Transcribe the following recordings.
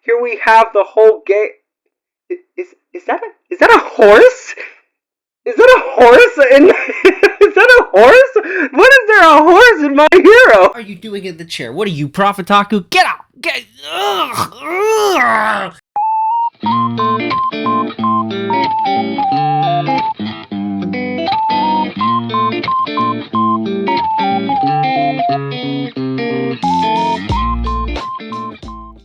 here we have the whole game. Is that a horse? Is that a horse? Is that a horse? What is there a horse in My Hero? What are you doing in the chair? What are you, Prophet Taku? Get out! Get. Ugh.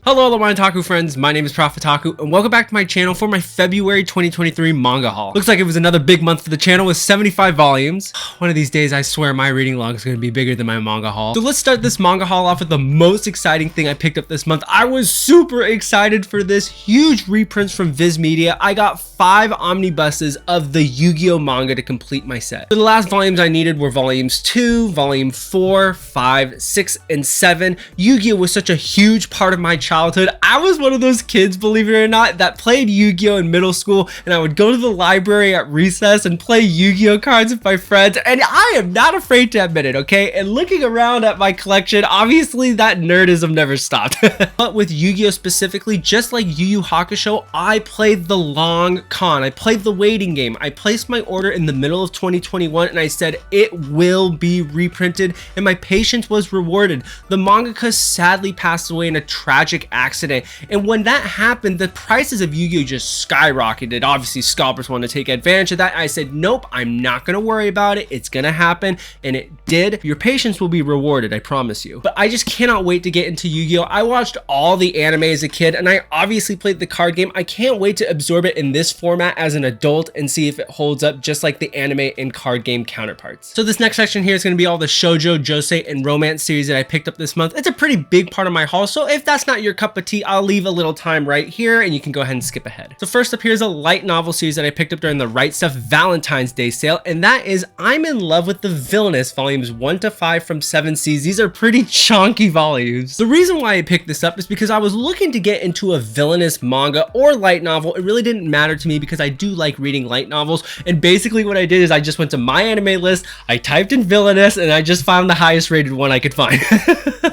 Hello, all my otaku friends. My name is Prophet Taku, and welcome back to my channel for my February 2023 manga haul. Looks like it was another big month for the channel with 75 volumes. One of these days, I swear my reading log is going to be bigger than my manga haul. So let's start this manga haul off with the most exciting thing I picked up this month. I was super excited for this. Huge reprints from Viz Media. I got 5 omnibuses of the Yu-Gi-Oh manga to complete my set. So the last volumes I needed were volumes 2, volume 4, 5, 6, and 7. Yu-Gi-Oh was such a huge part of my childhood. I was one of those kids, believe it or not, that played Yu-Gi-Oh in middle school, and I would go to the library at recess and play Yu-Gi-Oh cards with my friends, and I am not afraid to admit it, okay? And looking around at my collection, obviously that nerdism never stopped. But with Yu-Gi-Oh specifically, just like Yu Yu Hakusho, I played the long con. I played the waiting game. I placed my order in the middle of 2021, and I said it will be reprinted, and my patience was rewarded. The mangaka sadly passed away in a tragic accident, and when that happened, the prices of Yu-Gi-Oh just skyrocketed. Obviously, scalpers want to take advantage of that. I said, nope, I'm not going to worry about it. It's going to happen, and it did. Your patience will be rewarded, I promise you. But I just cannot wait to get into Yu-Gi-Oh. I watched all the anime as a kid, and I obviously played the card game. I can't wait to absorb it in this format as an adult and see if it holds up just like the anime and card game counterparts. So this next section here is going to be all the Shoujo, Josei, and romance series that I picked up this month. It's a pretty big part of my haul, so if that's not your cup of tea, I'll leave a little time right here and you can go ahead and skip ahead. So first up, here's a light novel series that I picked up during the Right Stuff Valentine's Day sale, and that is I'm in Love with the Villainess, volumes 1 to 5 from 7 Seas. These are pretty chunky volumes. The reason why I picked this up is because I was looking to get into a villainous manga or light novel. It really didn't matter to me because I do like reading light novels, and basically what I did is I just went to my anime list, I typed in villainous, and I just found the highest rated one I could find.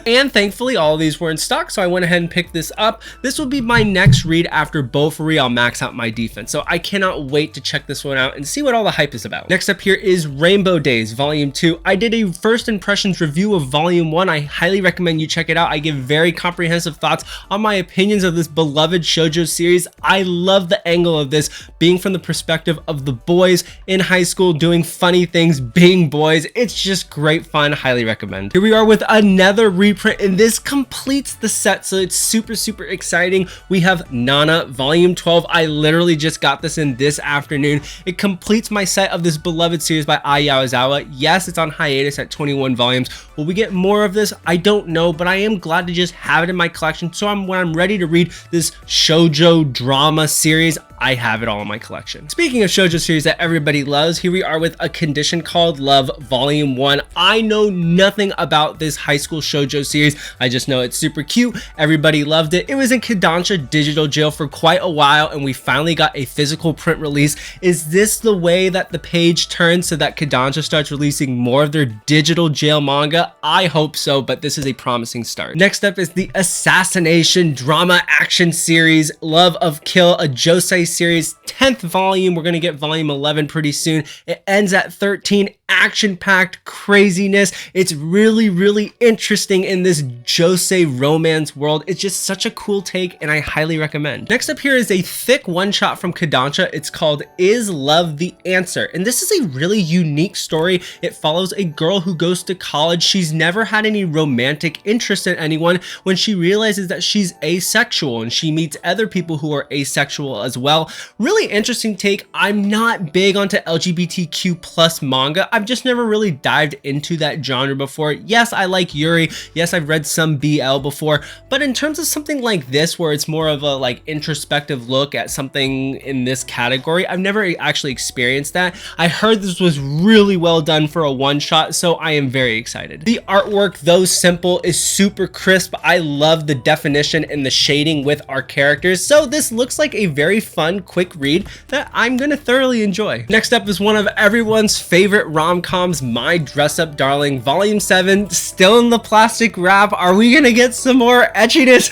And thankfully all of these were in stock, so I went ahead and picked this up. This will be my next read after Bofuri. I'll max out my defense, so I cannot wait to check this one out and see what all the hype is about. Next up here is Rainbow Days volume 2. I did a first impressions review of volume 1. I highly recommend you check it out. I give very comprehensive thoughts on my opinions of this beloved shoujo series. I love the angle of this being from the perspective of the boys in high school doing funny things, being boys. It's just great fun. Highly recommend. Here we are with another reprint, and this completes the set, so it's super exciting. We have Nana volume 12. I literally just got this in this afternoon. It completes my set of this beloved series by Ai Yaozawa. Yes, it's on hiatus at 21 volumes. Will we get more of this? I don't know, but I am glad to just have it in my collection, so when I'm ready to read this shoujo drama series, I have it all in my collection. Speaking of shoujo series that everybody loves, here we are with A Condition Called Love volume 1. I know nothing about this high school shoujo series. I just know it's super cute. Everybody loved it. It was in Kodansha digital jail for quite a while, and we finally got a physical print release. Is this the way that the page turns so that Kodansha starts releasing more of their digital jail manga? I hope so, but this is a promising start. Next up is the Assassination Drama Action series, Love of Kill, a Josei series, 10th volume. We're gonna get volume 11 pretty soon. It ends at 13. Action-packed craziness. It's really interesting in this Josei romance world. It's just such a cool take, and I highly recommend. Next up here is a thick one-shot from Kodansha. It's called Is Love the Answer? And this is a really unique story. It follows a girl who goes to college. She's never had any romantic interest in anyone when she realizes that she's asexual, and she meets other people who are asexual as well. Really interesting take. I'm not big onto LGBTQ plus manga. I've just never really dived into that genre before. Yes, I like Yuri. Yes, I've read some BL before, but in terms of something like this where it's more of a like introspective look at something in this category, I've never actually experienced that. I heard this was really well done for a one-shot, so I am very excited. The artwork, though simple, is super crisp. I love the definition and the shading with our characters, so this looks like a very fun, quick read that I'm gonna thoroughly enjoy. Next up is one of everyone's favorite rom rom-coms, My Dress-Up Darling Volume 7, still in the plastic wrap. Are we gonna get some more etchiness?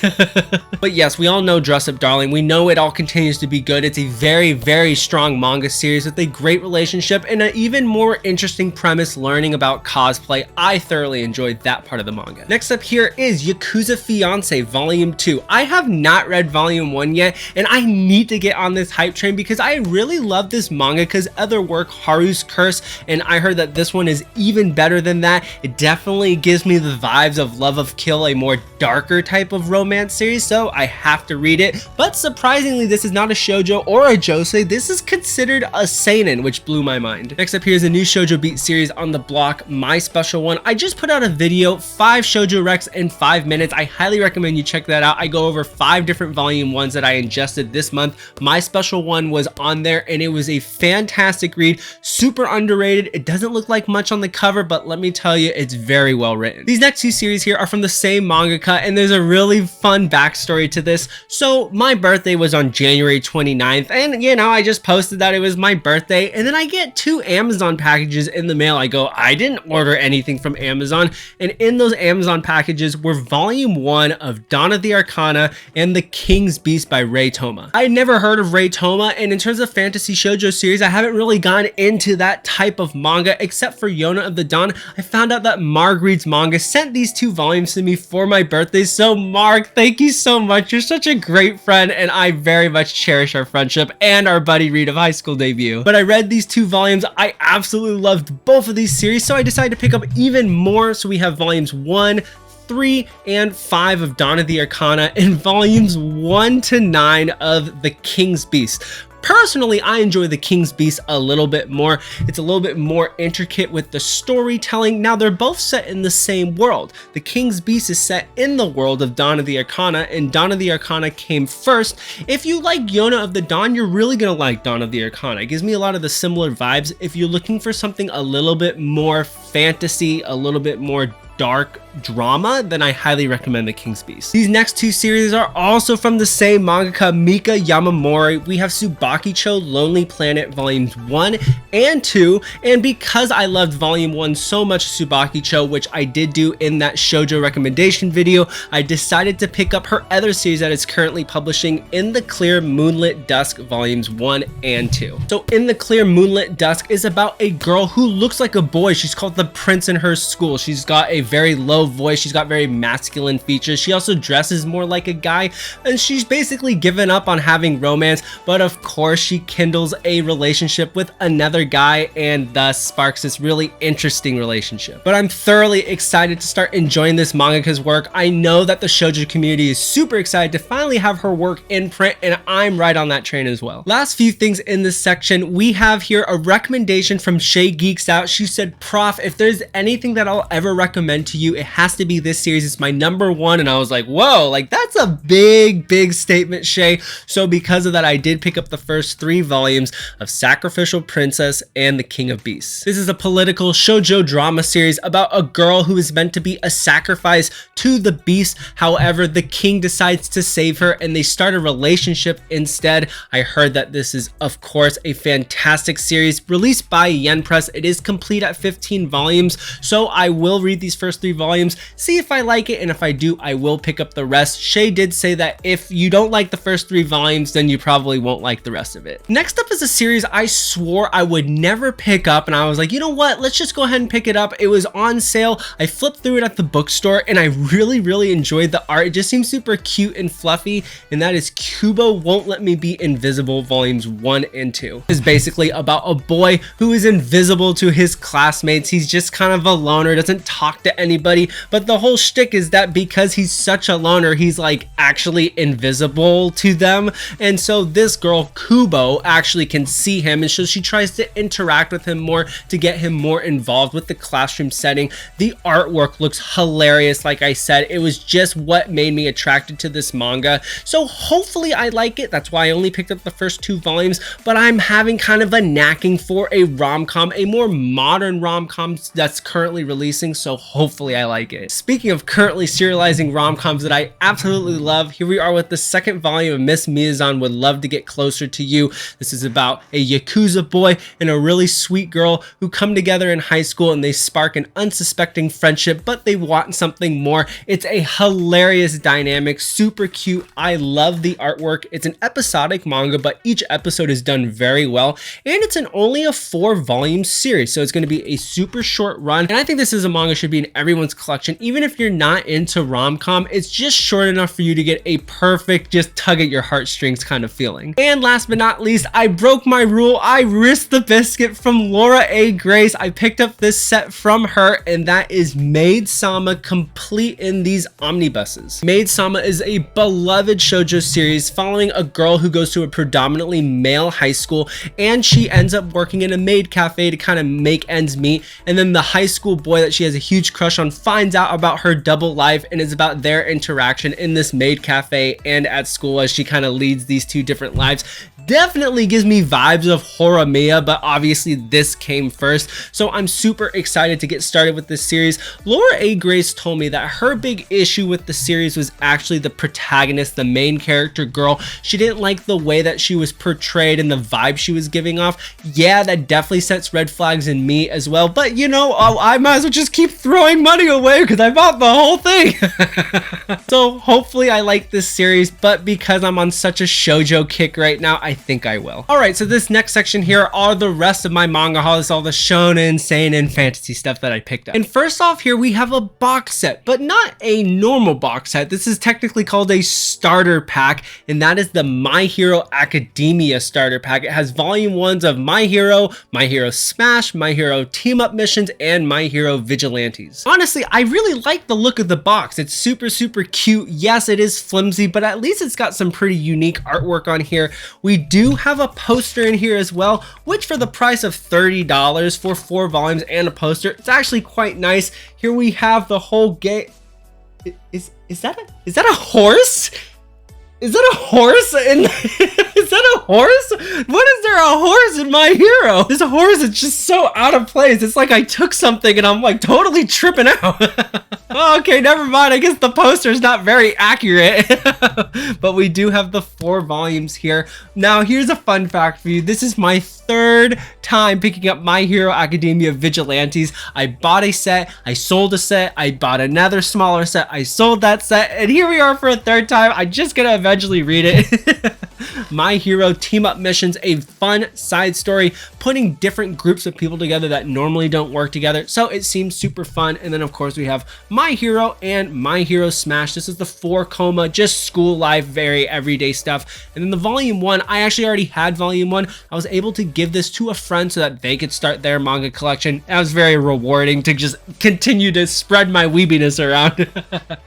But yes, we all know Dress-Up Darling. We know it all continues to be good. It's a very, very strong manga series with a great relationship and an even more interesting premise learning about cosplay. I thoroughly enjoyed that part of the manga. Next up here is Yakuza Fiancé Volume 2. I have not read Volume 1 yet, and I need to get on this hype train because I really love this manga because other work, Haru's Curse, and I heard that this one is even better than that. It definitely gives me the vibes of Love of Kill, a more darker type of romance series, so I have to read it. But surprisingly, this is not a shoujo or a josei. This is considered a seinen, which blew my mind. Next up here is a new shoujo beat series on the block, My Special One. I just put out a video, 5 shoujo recs in 5 minutes. I highly recommend you check that out. I go over 5 different volume 1s that I ingested this month. My Special One was on there and it was a fantastic read, super underrated. It doesn't look like much on the cover, but let me tell you, it's very well written. These next 2 series here are from the same mangaka, and there's a really fun backstory to this. So my birthday was on January 29th, and you know, I just posted that it was my birthday, and then I get 2 Amazon packages in the mail. I go, I didn't order anything from Amazon, and in those Amazon packages were volume 1 of Dawn of the Arcana and The King's Beast by Ray Toma. I had never heard of Ray Toma, and in terms of fantasy shoujo series, I haven't really gone into that type of manga except for Yona of the Dawn. I found out that Marguerite's manga sent these 2 volumes to me for my birthday, so Mark, thank you so much. You're such a great friend, and I very much cherish our friendship and our buddy read of High School Debut. But I read these 2 volumes. I absolutely loved both of these series, so I decided to pick up even more. So we have volumes 1, 3, and 5 of Dawn of the Arcana and volumes 1 to 9 of The King's Beast. Personally, I enjoy The King's Beast a little bit more. It's a little bit more intricate with the storytelling. Now, they're both set in the same world. The King's Beast is set in the world of Dawn of the Arcana, and Dawn of the Arcana came first. If you like Yona of the Dawn, you're really gonna like Dawn of the Arcana. It gives me a lot of the similar vibes. If you're looking for something a little bit more fantasy, a little bit more dark drama, then I highly recommend The King's Beast. These next 2 series are also from the same mangaka, Mika Yamamori. We have Tsubaki-Chou Lonely Planet volumes 1 and 2, and because I loved volume 1 so much, Tsubaki-Chou, which I did do in that shoujo recommendation video, I decided to pick up her other series that is currently publishing, In the Clear Moonlit Dusk volumes 1 and 2. So In the Clear Moonlit Dusk is about a girl who looks like a boy. She's called the prince in her school. She's got a very low voice. She's got very masculine features. She also dresses more like a guy, and she's basically given up on having romance, but of course she kindles a relationship with another guy and thus sparks this really interesting relationship. But I'm thoroughly excited to start enjoying this mangaka's work. I know that the shoujo community is super excited to finally have her work in print, and I'm right on that train as well. Last few things in this section, we have here a recommendation from Shay Geeks Out. She said, Prof, if there's anything that I'll ever recommend to you, it has to be this series. It's my number 1. And I was like, whoa, like that's a big statement, Shay. So because of that, I did pick up the first 3 volumes of Sacrificial Princess and The King of Beasts. This is a political shoujo drama series about a girl who is meant to be a sacrifice to the beast. However, the king decides to save her and they start a relationship instead. I heard that this is, of course, a fantastic series released by Yen Press. It is complete at 15 volumes, so I will read these first 3 volumes, see if I like it, and if I do, I will pick up the rest. Shay did say that if you don't like the first 3 volumes, then you probably won't like the rest of it. Next up is a series I swore I would never pick up, and I was like, you know what, let's just go ahead and pick it up. It was on sale. I flipped through it at the bookstore, and I really enjoyed the art. It just seems super cute and fluffy, and that is Kubo Won't Let Me Be Invisible volumes 1 and 2. It's basically about a boy who is invisible to his classmates. He's just kind of a loner, doesn't talk to anybody, but the whole shtick is that because he's such a loner, he's like actually invisible to them. And so this girl, Kubo, actually can see him, and so she tries to interact with him more to get him more involved with the classroom setting. The artwork looks hilarious. Like I said, it was just what made me attracted to this manga. So hopefully I like it. That's why I only picked up the first 2 volumes, but I'm having kind of a knacking for a rom-com, a more modern rom-com that's currently releasing. So hopefully I like like it. Speaking of currently serializing rom-coms that I absolutely love, here we are with the second volume of Miss Miyazan Would Love to Get Closer to You. This is about a Yakuza boy and a really sweet girl who come together in high school and they spark an unsuspecting friendship, but they want something more. It's a hilarious dynamic, super cute. I love the artwork. It's an episodic manga, but each episode is done very well, and it's only a 4-volume series, so it's going to be a super short run. And I think this is a manga should be in everyone's collection, even if you're not into rom-com. It's just short enough for you to get a perfect, just tug at your heartstrings kind of feeling. And last but not least, I broke my rule. I risked the biscuit from Laura A. Grace. I picked up this set from her, and that is Maid-Sama complete in these omnibuses. Maid-Sama is a beloved shoujo series following a girl who goes to a predominantly male high school, and she ends up working in a maid cafe to kind of make ends meet. And then the high school boy that she has a huge crush on finds out about her double life, and it's about their interaction in this maid cafe and at school as she kind of leads these two different lives. Definitely gives me vibes of Horimiya, but obviously this came first, so I'm super excited to get started with this series. Laura A. Grace told me that her big issue with the series was actually the protagonist, the main character girl. She didn't like the way that she was portrayed and the vibe she was giving off. Yeah, that definitely sets red flags in me as well, but you know, I might as well just keep throwing money away because I bought the whole thing. So hopefully I like this series, but because I'm on such a shoujo kick right now, I think I will. Alright, so this next section here are the rest of my manga haul. This is all the shonen, seinen, fantasy stuff that I picked up. And first off here we have a box set, but not a normal box set. This is technically called a starter pack, and that is the My Hero Academia starter pack. It has volume 1s of My Hero, My Hero Smash, My Hero Team Up Missions, and My Hero Vigilantes. Honestly, I really like the look of the box. It's super cute. Yes, it is flimsy, but at least it's got some pretty unique artwork on here. We do have a poster in here as well, which for the price of $30 for 4 volumes and a poster, it's actually quite nice. Here we have the whole game. Is that a horse? Is that a horse? Is that a horse? What is there a horse in My Hero? This horse is just so out of place. It's like I took something and I'm like totally tripping out. Okay, never mind. I guess the poster is not very accurate. But we do have the 4 volumes here. Now, here's a fun fact for you. This is my 3rd time picking up My Hero Academia Vigilantes. I bought a set, I sold a set, I bought another smaller set, I sold that set, and here we are for a 3rd time. I'm just gonna eventually read it. My Hero Team Up Missions, a fun side story, putting different groups of people together that normally don't work together, so it seems super fun. And then of course we have My Hero and My Hero Smash. This is the 4-coma, just school life, very everyday stuff. And then the volume 1, I actually already had volume 1. I was able to give this to a friend so that they could start their manga collection. That was very rewarding to just continue to spread my weebiness around.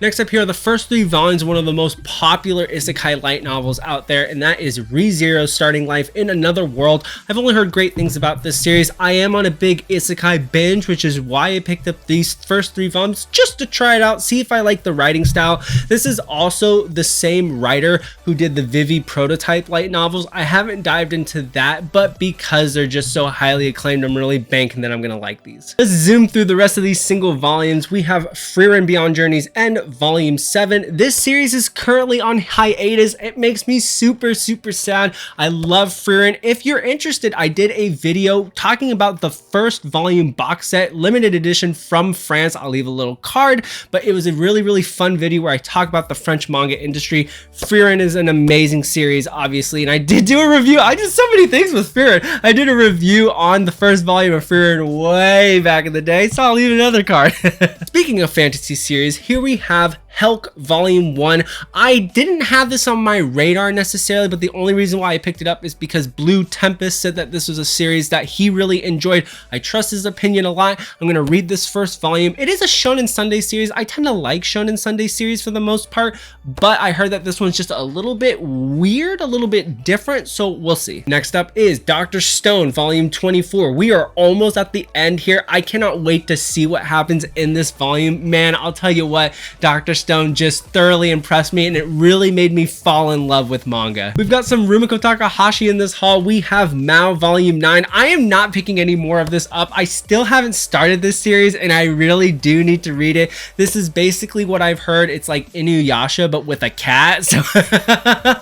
Next up here are the first 3 volumes of one of the most popular isekai light novels out there, and that is ReZero Starting Life in Another World. I've only heard great things about this series. I am on a big isekai binge, which is why I picked up these first 3 volumes just to try it out, see if I like the writing style. This is also the same writer who did the Vivi prototype light novels. I haven't dived into that, but because they're just so highly acclaimed, I'm really banking that I'm gonna like these. Let's zoom through the rest of these single volumes. We have Frieren Beyond Journey's End, Volume 7. This series is currently on hiatus. It makes me super sad. I love Frieren. If you're interested, I did a video talking about the first volume box set, limited edition from France. I'll leave a little card, but it was a really fun video where I talk about the French manga industry. Frieren is an amazing series, obviously, and I did do a review. I did so many things with Frieren. I did a review on the first volume of Frieren way back in the day, so I'll leave another card. Speaking of fantasy series, here we have Helk Volume 1. I didn't have this on my radar necessarily, but the only reason why I picked it up is because Blue Tempest said that this was a series that he really enjoyed. I trust his opinion a lot. I'm going to read this first volume. It is a Shonen Sunday series. I tend to like Shonen Sunday series for the most part, but I heard that this one's just a little bit weird, a little bit different, so we'll see. Next up is Dr. Stone Volume 24. We are almost at the end here. I cannot wait to see what happens in this volume. Man, I'll tell you what, Dr. first stone just thoroughly impressed me, and it really made me fall in love with manga. We've got some Rumiko Takahashi in this haul. We have Mao Volume 9. I am not picking any more of this up. I still haven't started this series, and I really do need to read it. This is basically what I've heard. It's like Inuyasha, but with a cat. So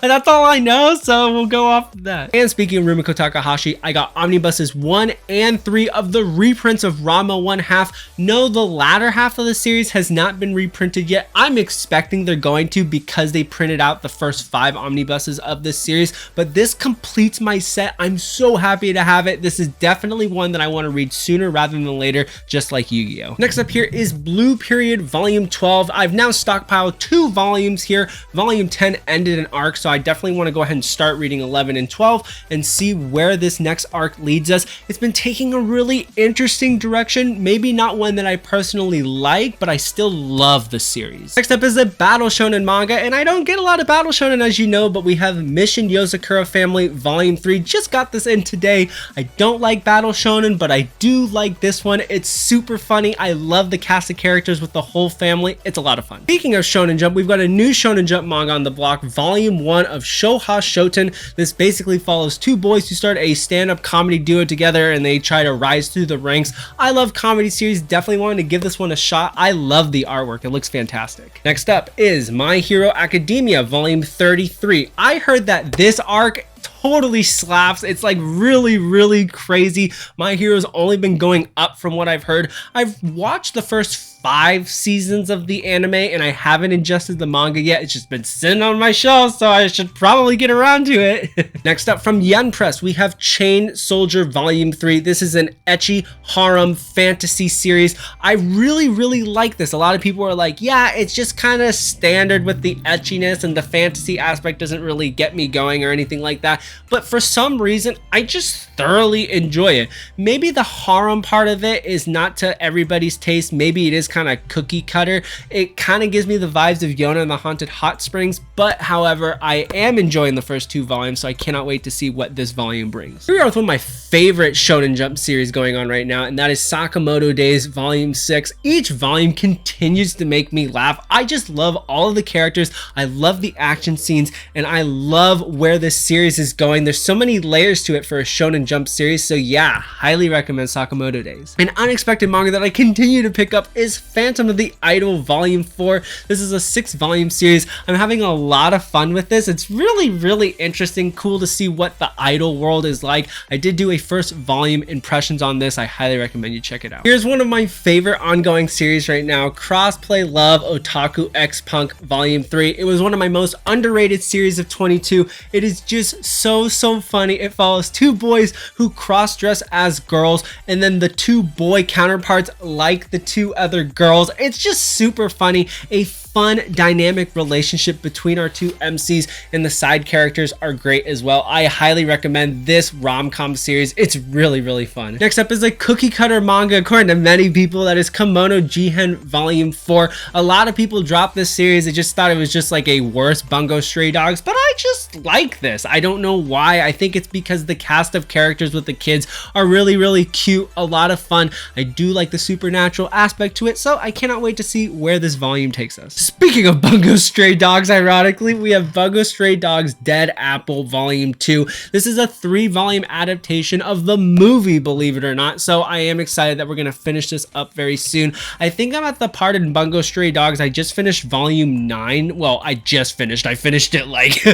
that's all I know, so we'll go off of that. And speaking of Rumiko Takahashi, I got omnibuses 1 and 3 of the reprints of Ranma 1/2. No, the latter half of the series has not been reprinted yet. I'm expecting they're going to because they printed out the first 5 omnibuses of this series, but this completes my set. I'm so happy to have it. This is definitely one that I want to read sooner rather than later, just like Yu-Gi-Oh! Next up here is Blue Period Volume 12. I've now stockpiled 2 volumes here. Volume 10 ended an arc, so I definitely want to go ahead and start reading 11 and 12 and see where this next arc leads us. It's been taking a really interesting direction, maybe not one that I personally like, but I still love the series. Next up is the Battle Shonen manga, and I don't get a lot of Battle Shonen, as you know, but we have Mission Yozakura Family Volume 3. Just got this in today. I don't like Battle Shonen, but I do like this one. It's super funny. I love the cast of characters with the whole family. It's a lot of fun. Speaking of Shonen Jump, we've got a new Shonen Jump manga on the block, Volume 1 of Shoujo Shoten. This basically follows 2 boys who start a stand-up comedy duo together, and they try to rise through the ranks. I love comedy series. Definitely wanted to give this one a shot. I love the artwork. It looks fantastic. Next up is My Hero Academia Volume 33. I heard that this arc totally slaps. It's like really crazy. My Hero's only been going up from what I've heard. I've watched the first 5 seasons of the anime, and I haven't ingested the manga yet. It's just been sitting on my shelf, so I should probably get around to it. Next up from Yen Press, we have Chain Soldier Volume 3. This is an ecchi harem fantasy series. I really like this. A lot of people are like, yeah, it's just kind of standard with the etchiness, and the fantasy aspect doesn't really get me going or anything like that. But for some reason, I just thoroughly enjoy it. Maybe the harem part of it is not to everybody's taste. Maybe it is kind of cookie cutter. It kind of gives me the vibes of Yona and the Haunted Hot Springs, but however, I am enjoying the first 2 volumes, so I cannot wait to see what this volume brings. Here we are with one of my favorite Shonen Jump series going on right now, and that is Sakamoto Days Volume 6. Each volume continues to make me laugh. I just love all of the characters. I love the action scenes, and I love where this series is going. There's so many layers to it for a Shonen Jump series, so yeah, highly recommend Sakamoto Days. An unexpected manga that I continue to pick up is Phantom of the Idol Volume 4. This is a 6-volume series. I'm having a lot of fun with this. It's really interesting, cool to see what the idol world is like. I did do a first volume impressions on this. I highly recommend you check it out. Here's one of my favorite ongoing series right now, Crossplay Love Otaku X Punk Volume 3. It was one of my most underrated series of 22. It is just so funny. It follows 2 boys who cross-dress as girls, and then the 2 boy counterparts like the 2 other girls. It's just super funny. A fun dynamic relationship between our 2 MCs, and the side characters are great as well. I highly recommend this rom-com series. It's really fun. Next up is a cookie cutter manga according to many people, that is Kimono Jihen Volume 4. A lot of people dropped this series. They just thought it was just like a worse Bungo Stray Dogs, but I just like this. I don't know why. I think it's because the cast of characters with the kids are really cute, a lot of fun. I do like the supernatural aspect to it, so I cannot wait to see where this volume takes us. Speaking of Bungo Stray Dogs, ironically, we have Bungo Stray Dogs Dead Apple Volume 2. This is a 3-volume adaptation of the movie, believe it or not, so I am excited that we're going to finish this up very soon. I think I'm at the part in Bungo Stray Dogs. I just finished Volume 9. Well, I finished it like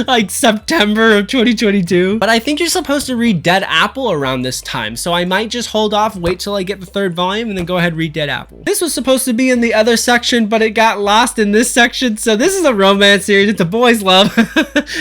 like September of 2022. But I think you're supposed to read Dead Apple around this time, so I might just hold off, wait till I get the 3rd volume, and then go ahead and read Dead Apple. This was supposed to be in the other section, but it got lost in this section, so this is a romance series. It's a boys' love.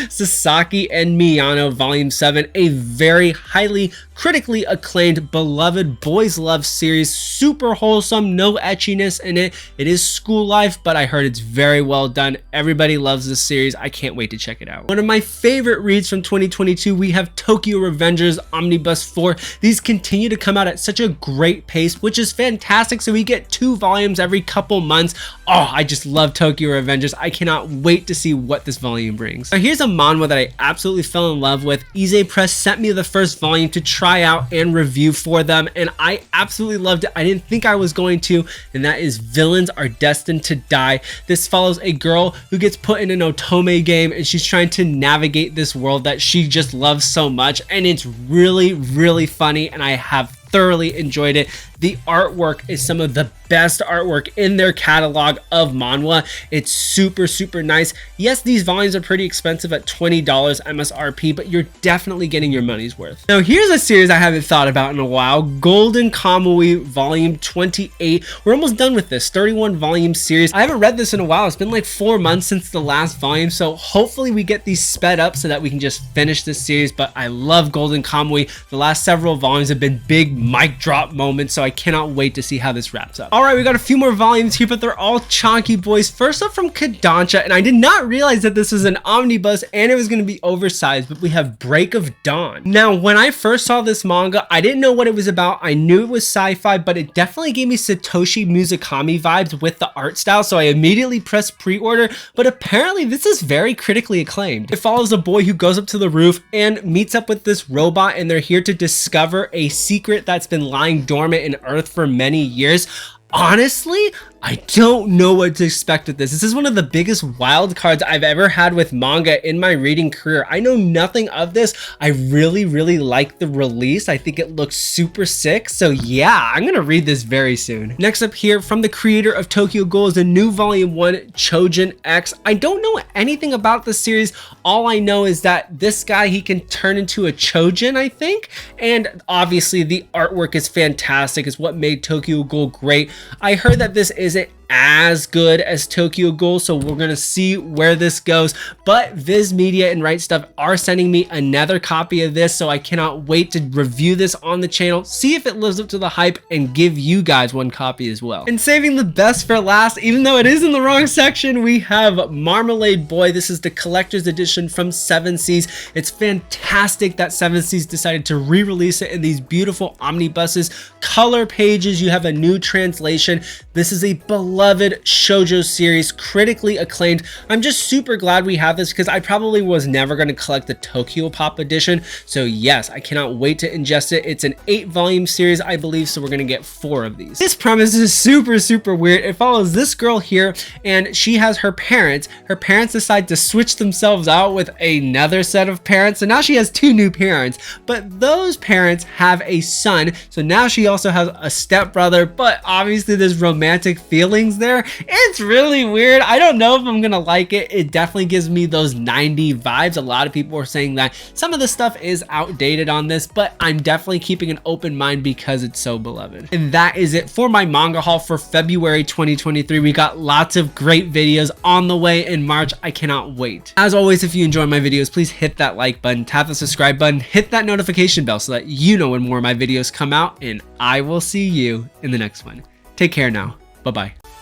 Sasaki and Miyano Volume 7, a very highly critically acclaimed, beloved boys love series. Super wholesome, no etchiness in it. It is school life, but I heard it's very well done. Everybody loves this series. I can't wait to check it out. One of my favorite reads from 2022, we have Tokyo Revengers Omnibus 4. These continue to come out at such a great pace, which is fantastic. So we get 2 volumes every couple months. Oh, I just love Tokyo Revengers. I cannot wait to see what this volume brings. Now here's a manhwa that I absolutely fell in love with. Ise Press sent me the first volume to try try out and review for them, and I absolutely loved it. I didn't think I was going to, and that is Villains Are Destined to Die. This follows a girl who gets put in an otome game, and she's trying to navigate this world that she just loves so much, and it's really, really funny, and I have thoroughly enjoyed it. The artwork is some of the best artwork in their catalog of manhwa. It's super, super nice. Yes, these volumes are pretty expensive at $20 MSRP, but you're definitely getting your money's worth. Now, here's a series I haven't thought about in a while, Golden Kamuy Volume 28. We're almost done with this 31 volume series. I haven't read this in a while. It's been like 4 months since the last volume, so hopefully we get these sped up so that we can just finish this series. But I love Golden Kamuy. The last several volumes have been big mic drop moments, so I cannot wait to see how this wraps up. All right, we got a few more volumes here, but they're all chunky boys. First up from Kodansha, and I did not realize that this was an omnibus and it was going to be oversized, but we have Break of Dawn. Now, when I first saw this manga, I didn't know what it was about. I knew it was sci-fi, but it definitely gave me Satoshi Muzukami vibes with the art style, so I immediately pressed pre-order, but apparently this is very critically acclaimed. It follows a boy who goes up to the roof and meets up with this robot, and they're here to discover a secret that's been lying dormant in Earth for many years. Honestly, I don't know what to expect with this. This is one of the biggest wild cards I've ever had with manga in my reading career. I know nothing of this. I really, really like the release. I think it looks super sick. So yeah, I'm gonna read this very soon. Next up here, from the creator of Tokyo Ghoul, is a new volume 1, Chojin X. I don't know anything about this series. All I know is that this guy, he can turn into a Chojin, I think. And obviously the artwork is fantastic. It's what made Tokyo Ghoul great. I heard that this isn't as good as Tokyo Ghoul, so we're gonna see where this goes, but Viz Media and Right Stuff are sending me another copy of this, so I cannot wait to review this on the channel, see if it lives up to the hype, and give you guys one copy as well. And saving the best for last, even though it is in the wrong section, we have Marmalade Boy. This is the collector's edition from Seven Seas. It's fantastic that Seven Seas decided to re-release it in these beautiful omnibuses, color pages. You have a new translation. This is a beloved shoujo series, critically acclaimed. I'm just super glad we have this because I probably was never going to collect the Tokyo Pop edition. So yes, I cannot wait to ingest it. It's an 8-volume series, I believe, so we're going to get 4 of these. This premise is super, super weird. It follows this girl here, and she has her parents. Her parents decide to switch themselves out with another set of parents, so now she has 2 new parents, but those parents have a son, so now she also has a stepbrother, but obviously there's romantic feelings there. It's really weird. I don't know if I'm gonna like it. It definitely gives me those 90 vibes. A lot of people are saying that some of the stuff is outdated on this, but I'm definitely keeping an open mind because it's so beloved. And that is it for my manga haul for February 2023. We got lots of great videos on the way in March. I cannot wait. As always, if you enjoy my videos, please hit that like button, tap the subscribe button, hit that notification bell so that you know when more of my videos come out, and I will see you in the next one. Take care now. Bye-bye.